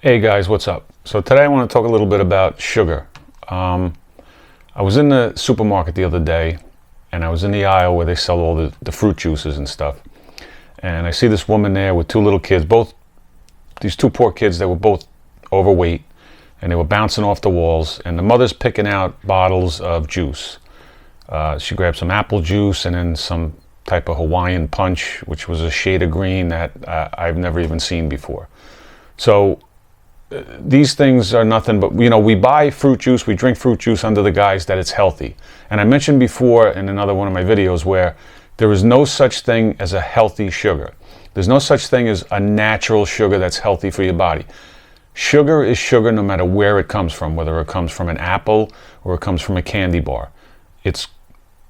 Hey guys, what's up? So today I want to talk a little bit about sugar. I was in the supermarket the other day and I was in the aisle where they sell all the fruit juices and stuff. And I see this woman there with two little kids, these two poor kids that were both overweight and they were bouncing off the walls, and the mother's picking out bottles of juice. She grabbed some apple juice and then some type of Hawaiian punch, which was a shade of green that I've never even seen before. So these things are nothing but, we buy fruit juice, we drink fruit juice under the guise that it's healthy. And I mentioned before in another one of my videos where there is no such thing as a healthy sugar. There's no such thing as a natural sugar that's healthy for your body. Sugar is sugar no matter where it comes from, whether it comes from an apple or it comes from a candy bar. It's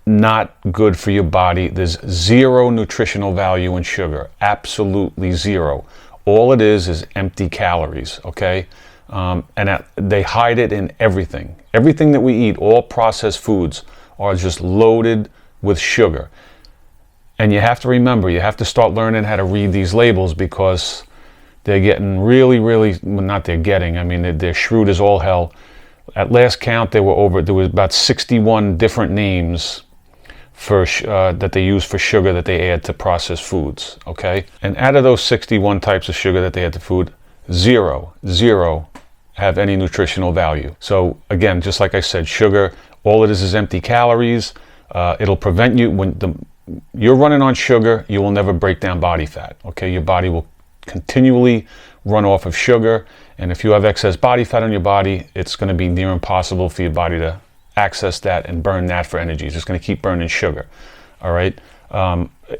not good for your body. There's zero nutritional value in sugar, absolutely zero. All it is empty calories, okay? They hide it in everything. Everything that we eat, all processed foods, are just loaded with sugar. And you have to remember, you have to start learning how to read these labels, because they're getting really, well, not they're getting, I mean, they're shrewd as all hell. At last count, there was about 61 different names for that they use for sugar that they add to processed foods, okay? And out of those 61 types of sugar that they add to food, zero have any nutritional value. So again, just like I said, sugar, all it is empty calories. It'll prevent you, when you're running on sugar, you will never break down body fat, okay? Your body will continually run off of sugar, and if you have excess body fat on your body, it's going to be near impossible for your body to access that and burn that for energy. It's just going to keep burning sugar. All right.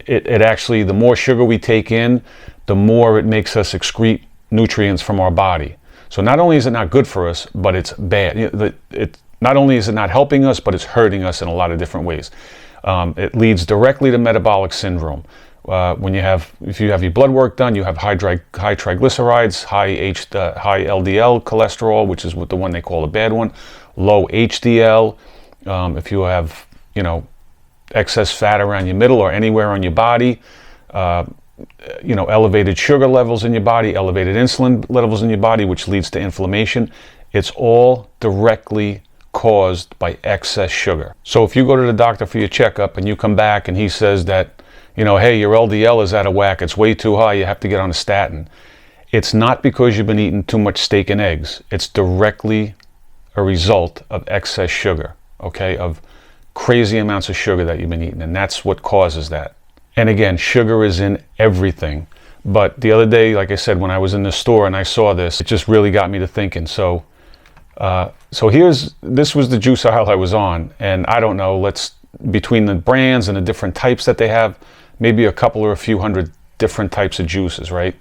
It actually, the more sugar we take in, the more it makes us excrete nutrients from our body. So not only is it not good for us, but it's bad. Not only is it not helping us, but it's hurting us in a lot of different ways. It leads directly to metabolic syndrome. If you have your blood work done, you have high triglycerides, high LDL cholesterol, which is the one they call the bad one, low HDL. If you have, excess fat around your middle or anywhere on your body, elevated sugar levels in your body, elevated insulin levels in your body, which leads to inflammation. It's all directly caused by excess sugar. So if you go to the doctor for your checkup and you come back and he says that, hey, your LDL is out of whack, it's way too high, you have to get on a statin. It's not because you've been eating too much steak and eggs. It's directly a result of excess sugar, okay, of crazy amounts of sugar that you've been eating, and that's what causes that. And again, sugar is in everything. But the other day, like I said, when I was in the store and I saw this, it just really got me to thinking. So this was the juice aisle I was on, and I don't know, between the brands and the different types that they have, maybe a couple or a few hundred different types of juices, right?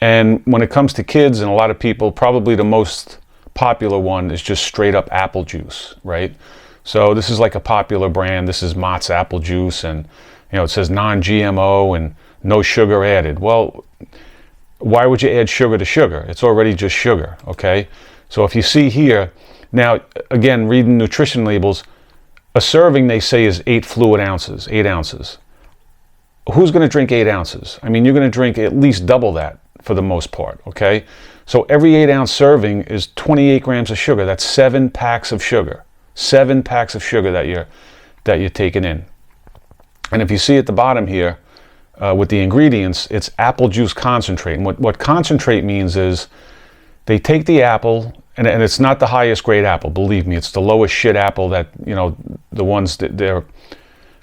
And when it comes to kids and a lot of people, probably the most popular one is just straight up apple juice, right? So this is like a popular brand. This is Mott's apple juice, and it says non-GMO and no sugar added. Well, why would you add sugar to sugar? It's already just sugar, okay? So if you see here, now again, reading nutrition labels, a serving, they say, is 8 fluid ounces, 8 ounces. Who's going to drink 8 ounces? I mean, you're going to drink at least double that for the most part, okay? So every 8-ounce serving is 28 grams of sugar. That's 7 packs of sugar. 7 packs of sugar that you're taking in. And if you see at the bottom here, with the ingredients, it's apple juice concentrate. And what concentrate means is they take the apple, and it's not the highest grade apple, believe me, it's the lowest shit apple that, the ones that they're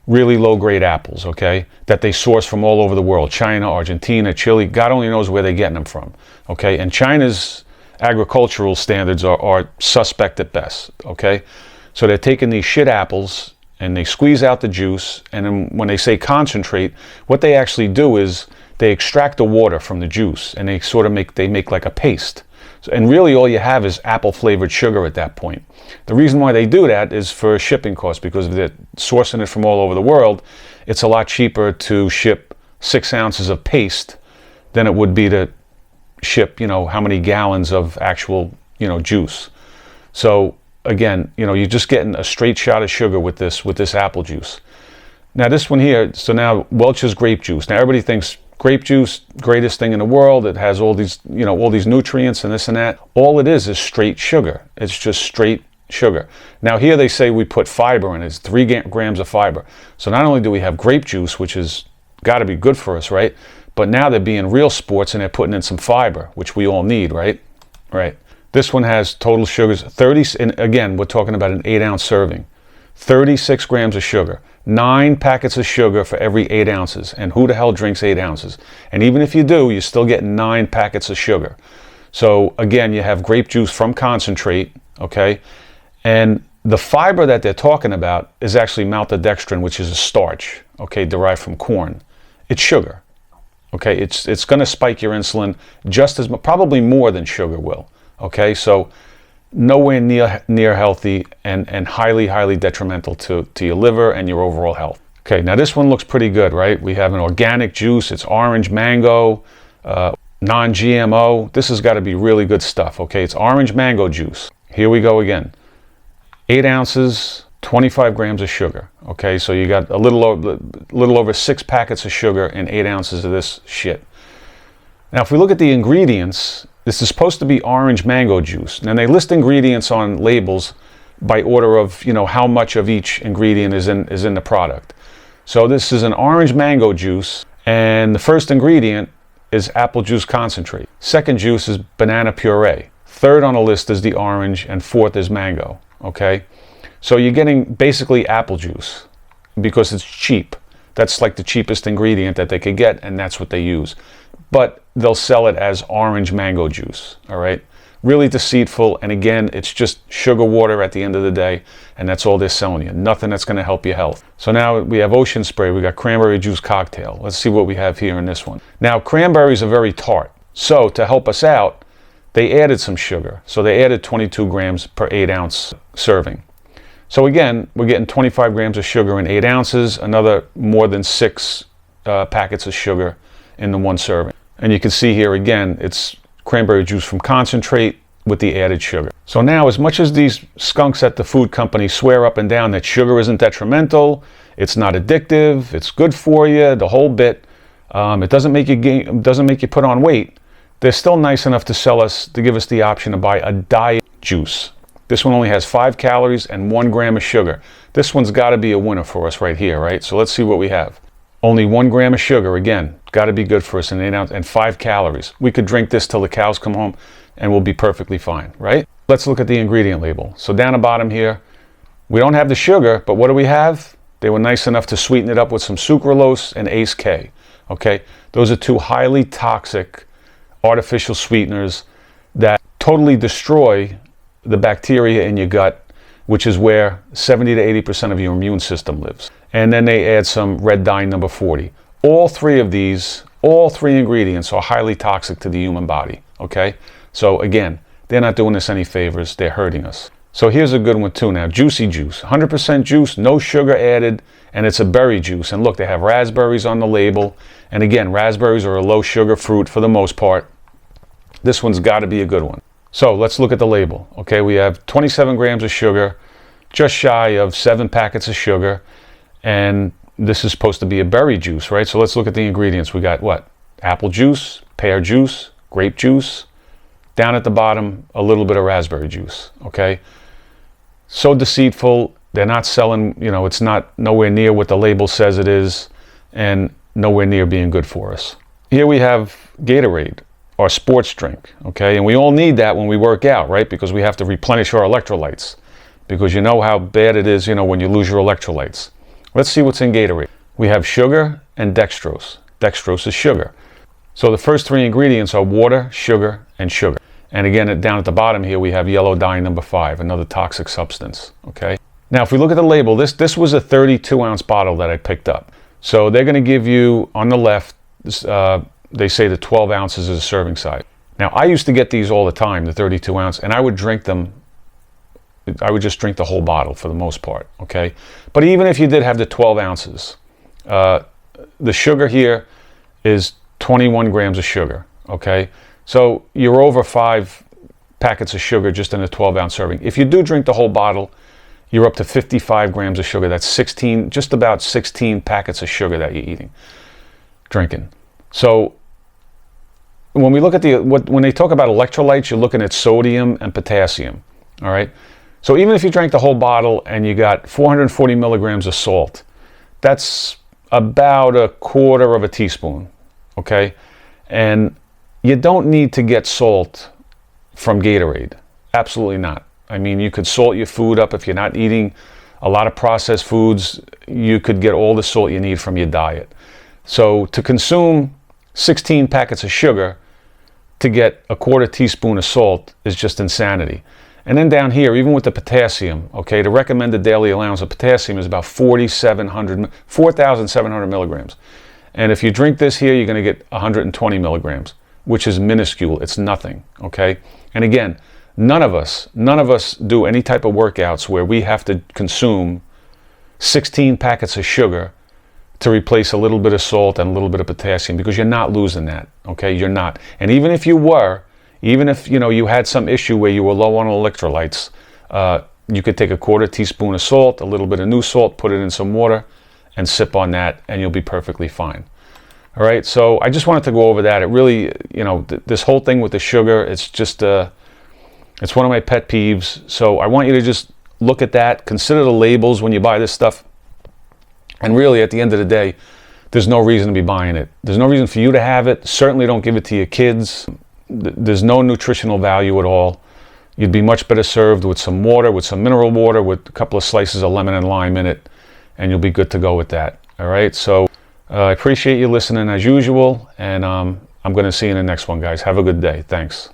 really low grade apples, okay, that they source from all over the world, China, Argentina, Chile, God only knows where they're getting them from, okay, and China's agricultural standards are suspect at best, okay, so they're taking these shit apples and they squeeze out the juice, and then when they say concentrate, what they actually do is they extract the water from the juice and they make like a paste. And really all you have is apple flavored sugar at that point. The reason why they do that is for shipping costs, because if they're sourcing it from all over the world, it's a lot cheaper to ship 6 ounces of paste than it would be to ship, how many gallons of actual, juice. So again, you're just getting a straight shot of sugar with this apple juice. Now this one here, so now Welch's grape juice. Now everybody thinks grape juice, greatest thing in the world. It has all these, all these nutrients and this and that. All it is straight sugar. It's just straight sugar. Now here they say we put fiber in it. It's 3 grams of fiber. So not only do we have grape juice, which is got to be good for us, right? But now they're being real sports and they're putting in some fiber, which we all need, right? Right. This one has total sugars 30, and again, we're talking about an 8-ounce serving. 36 grams of sugar, 9 packets of sugar for every 8 ounces. And who the hell drinks 8 ounces? And even if you do, you're still getting 9 packets of sugar. So again, you have grape juice from concentrate, okay? And the fiber that they're talking about is actually maltodextrin, which is a starch, okay, derived from corn. It's sugar, okay? It's going to spike your insulin just as much, probably more than sugar will, okay? So nowhere near healthy and highly detrimental to your liver and your overall health. Okay, now this one looks pretty good, right? We have an organic juice. It's orange mango, non-GMO. This has got to be really good stuff, okay? It's orange mango juice. Here we go again. 8 ounces, 25 grams of sugar, okay? So you got a little over 6 packets of sugar and 8 ounces of this shit. Now, if we look at the ingredients, this is supposed to be orange mango juice. Now they list ingredients on labels by order of, how much of each ingredient is in the product. So this is an orange mango juice, and the first ingredient is apple juice concentrate. Second juice is banana puree. Third on the list is the orange, and fourth is mango, okay? So you're getting basically apple juice because it's cheap. That's like the cheapest ingredient that they could get, and that's what they use. But they'll sell it as orange mango juice, all right? Really deceitful, and again, it's just sugar water at the end of the day, and that's all they're selling you. Nothing that's going to help your health. So now we have ocean spray, we got cranberry juice cocktail. Let's see what we have here in this one. Now, cranberries are very tart, so to help us out, they added some sugar. So they added 22 grams per 8-ounce serving. So again, we're getting 25 grams of sugar in 8 ounces, another more than 6 packets of sugar in the one serving. And you can see here again, it's cranberry juice from concentrate with the added sugar. So now, as much as these skunks at the food company swear up and down that sugar isn't detrimental, it's not addictive, it's good for you, the whole bit, it doesn't make you put on weight, they're still nice enough to give us the option to buy a diet juice. This one only has 5 calories and 1 gram of sugar. This one's got to be a winner for us right here, right? So let's see what we have. Only 1 gram of sugar, again, got to be good for us, in 8 ounce, and 5 calories. We could drink this till the cows come home and we'll be perfectly fine, right? Let's look at the ingredient label. So down the bottom here, we don't have the sugar, but what do we have? They were nice enough to sweeten it up with some sucralose and Ace K, okay? Those are 2 highly toxic artificial sweeteners that totally destroy the bacteria in your gut, which is where 70 to 80% of your immune system lives. And then they add some red dye number 40. All 3 ingredients are highly toxic to the human body, okay? So again, they're not doing us any favors, they're hurting us. So here's a good one too now, Juicy Juice. 100% juice, no sugar added, and it's a berry juice. And look, they have raspberries on the label. And again, raspberries are a low sugar fruit for the most part. This one's got to be a good one. So let's look at the label. Okay, we have 27 grams of sugar, just shy of 7 packets of sugar, and this is supposed to be a berry juice, right? So let's look at the ingredients. We got what? Apple juice, pear juice, grape juice. Down at the bottom, a little bit of raspberry juice, okay? So deceitful. They're not selling, it's not nowhere near what the label says it is, and nowhere near being good for us. Here we have Gatorade, our sports drink, okay? And we all need that when we work out, right? Because we have to replenish our electrolytes. Because you know how bad it is, when you lose your electrolytes. Let's see what's in Gatorade. We have sugar and dextrose. Dextrose is sugar. So the first 3 ingredients are water, sugar, and sugar. And again, down at the bottom here, we have yellow dye number 5, another toxic substance, okay? Now, if we look at the label, this was a 32-ounce bottle that I picked up. So they're going to give you, on the left, they say the 12 ounces is a serving size. Now, I used to get these all the time, the 32-ounce, and I would drink them. I would just drink the whole bottle for the most part, okay? But even if you did have the 12 ounces, the sugar here is 21 grams of sugar, okay? So you're over 5 packets of sugar just in a 12-ounce serving. If you do drink the whole bottle, you're up to 55 grams of sugar. That's just about 16 packets of sugar that you're drinking. So when we look at when they talk about electrolytes, you're looking at sodium and potassium. All right. So even if you drank the whole bottle and you got 440 milligrams of salt, that's about a quarter of a teaspoon. Okay. And you don't need to get salt from Gatorade. Absolutely not. I mean, you could salt your food up if you're not eating a lot of processed foods. You could get all the salt you need from your diet. So to consume 16 packets of sugar to get a quarter teaspoon of salt is just insanity. And then down here, even with the potassium, okay, the recommended daily allowance of potassium is about 4,700 milligrams. And if you drink this here, you're going to get 120 milligrams, which is minuscule. It's nothing, okay? And again, none of us do any type of workouts where we have to consume 16 packets of sugar to replace a little bit of salt and a little bit of potassium, because you're not losing that, okay? You're not. And even if you were, even if you had some issue where you were low on electrolytes, you could take a quarter teaspoon of salt, a little bit of new salt, put it in some water, and sip on that, and you'll be perfectly fine. All right, so I just wanted to go over that. It really, this whole thing with the sugar, it's just, it's one of my pet peeves. So I want you to just look at that, consider the labels when you buy this stuff, and really, at the end of the day, there's no reason to be buying it. There's no reason for you to have it. Certainly don't give it to your kids. There's no nutritional value at all. You'd be much better served with some water, with some mineral water, with a couple of slices of lemon and lime in it, and you'll be good to go with that. All right, so I appreciate you listening as usual, and I'm going to see you in the next one, guys. Have a good day. Thanks.